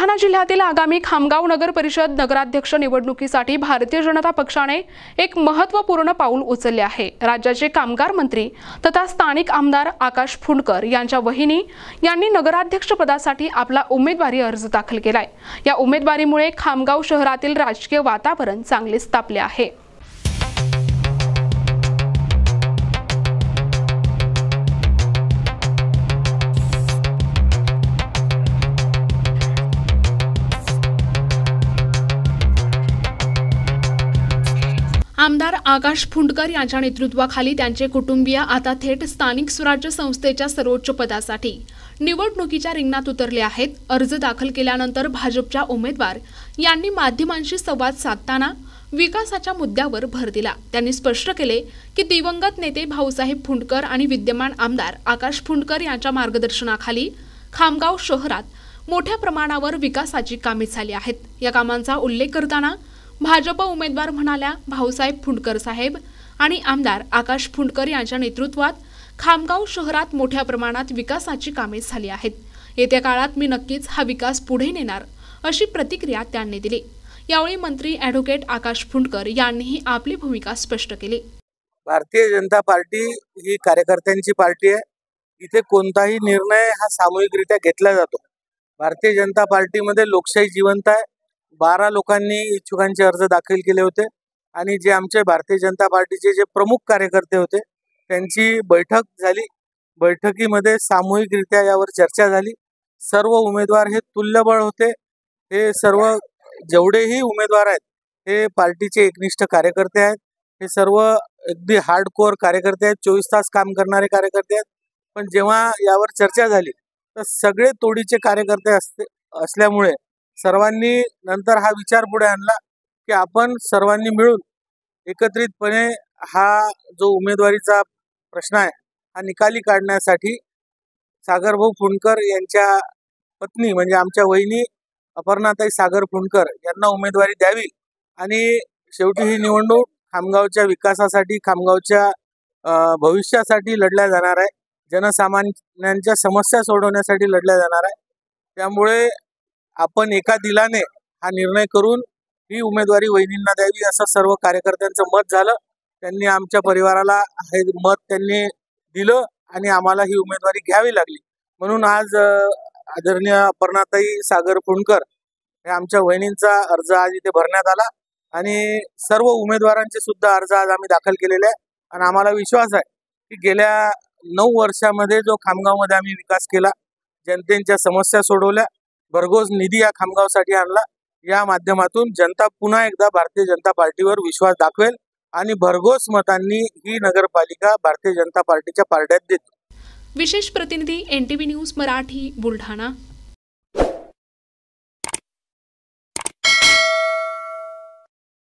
बुलढाणा जिल्ह्यातील आगामी खामगाव नगर परिषद नगराध्यक्ष निवडणुकीसाठी भारतीय जनता पक्षाने एक महत्त्वपूर्ण पाऊल उचलले आहे। राज्याचे कामगार मंत्री तथा स्थानिक आमदार आकाश फुंडकर यांच्या वहिनी यांनी नगराध्यक्ष पदासाठी आपला उमेदवारी अर्ज दाखल केलाय। या उमेदवारीमुळे खामगाव शहरातील राजकीय वातावरण चांगलेच तापले आहे। आमदार आकाश फुंडकर यांच्या नेतृत्वाखाली त्यांचे कुटुंबीय आता थेट स्थानिक स्वराज्य संस्थेच्या सर्वोच्च पदासाठी निवडणुकीच्या रिंगणात उतरले आहेत। अर्ज दाखल केल्यानंतर भाजपच्या उमेदवार यांनी माध्यमांशी संवाद साधताना विकासाच्या मुद्द्यावर भर दिला। त्यांनी स्पष्ट केले की दिवंगत नेते भाऊसाहेब फुंडकर आणि विद्यमान आमदार आकाश फुंडकर यांच्या मार्गदर्शनाखाली खामगाव शहरात मोठ्या प्रमाणावर विकासाची कामे झाली आहेत। या कामांचा उल्लेख करताना भाजप उमेदवार म्हणाल्या, भाऊसाहेब फुंडकर साहेब आणि आमदार आकाश फुंडकर यांच्या नेतृत्वात खामगाव शहरात मोठ्या प्रमाणात विकासाची कामे झाली आहेत। येत्या काळात मी नक्कीच हा विकास पुढे नेणार अशी प्रतिक्रिया त्यांनी दिली। यावेळी मंत्री ॲडव्होकेट आकाश फुंडकर यांनीही आपली भूमिका स्पष्ट केली। भारतीय जनता पार्टी ही कार्यकर्त्यांची पार्टी आहे। इथे कोणताही निर्णय हा सामूहिकरित्या घेतला जातो। भारतीय जनता पार्टीमध्ये लोकशाही जिवंत आहे। 12 लोकांनी इच्छुकांचे अर्ज दाखल केले होते आणि जे आमचे भारतीय जनता पार्टीचे जे प्रमुख कार्यकर्ते होते त्यांची बैठक झाली। बैठकीमध्ये सामूहिकरित्या यावर चर्चा झाली। सर्व उमेदवार हे तुल्यबळ होते। हे सर्व जेवढेही उमेदवार आहेत हे पार्टीचे एकनिष्ठ कार्यकर्ते आहेत। हे सर्व अगदी हार्डकोर कार्यकर्ते आहेत, 24 तास काम करणारे कार्यकर्ते आहेत। पण जेव्हा यावर चर्चा झाली तर सगळे तोडीचे कार्यकर्ते असल्यामुळे सर्वांनी नंतर हा विचार पुढे आणला की आपण सर्वांनी मिळून एकत्रितपणे हा जो उमेदवारीचा प्रश्न आहे हा निकाली काढण्यासाठी सागरभाऊ फुंडकर यांच्या पत्नी म्हणजे आमच्या वहिनी अपर्णाताई सागर फुंडकर यांना उमेदवारी द्यावी आणि शेवटी ही निवडणूक खामगावच्या विकासासाठी, खामगावच्या भविष्यासाठी लढल्या जाणार आहे। जनसामान्यांच्या समस्या सोडवण्यासाठी लढल्या जाणार आहे। त्यामुळे आपण एका दिलाने हा निर्णय करून ही उमेदवारी वहिनींना द्यावी असं सर्व कार्यकर्त्यांचं मत झालं। त्यांनी आमच्या परिवाराला हे मत त्यांनी दिलं आणि आम्हाला ही उमेदवारी घ्यावी लागली। म्हणून आज आदरणीय अपर्णाताई सागर फुंडकर हे आमच्या वहिनींचा अर्ज आज इथे भरण्यात आला आणि सर्व उमेदवारांचे सुद्धा अर्ज आज आम्ही दाखल केलेले आहे। आणि आम्हाला विश्वास आहे की गेल्या 9 वर्षामध्ये जो खामगावमध्ये आम्ही विकास केला, जनतेच्या समस्या सोडवल्या, भरघोस निधी या खामगावसाठी आणला, या माध्यमातून जनता पुन्हा एकदा भारतीय जनता पार्टीवर विश्वास दाखवेल आणि भरघोस मतांनी ही नगरपालिका भारतीय जनता पार्टीच्या पारड्यात देते। विशेष प्रतिनिधी NTV न्यूज मराठी बुलढाणा।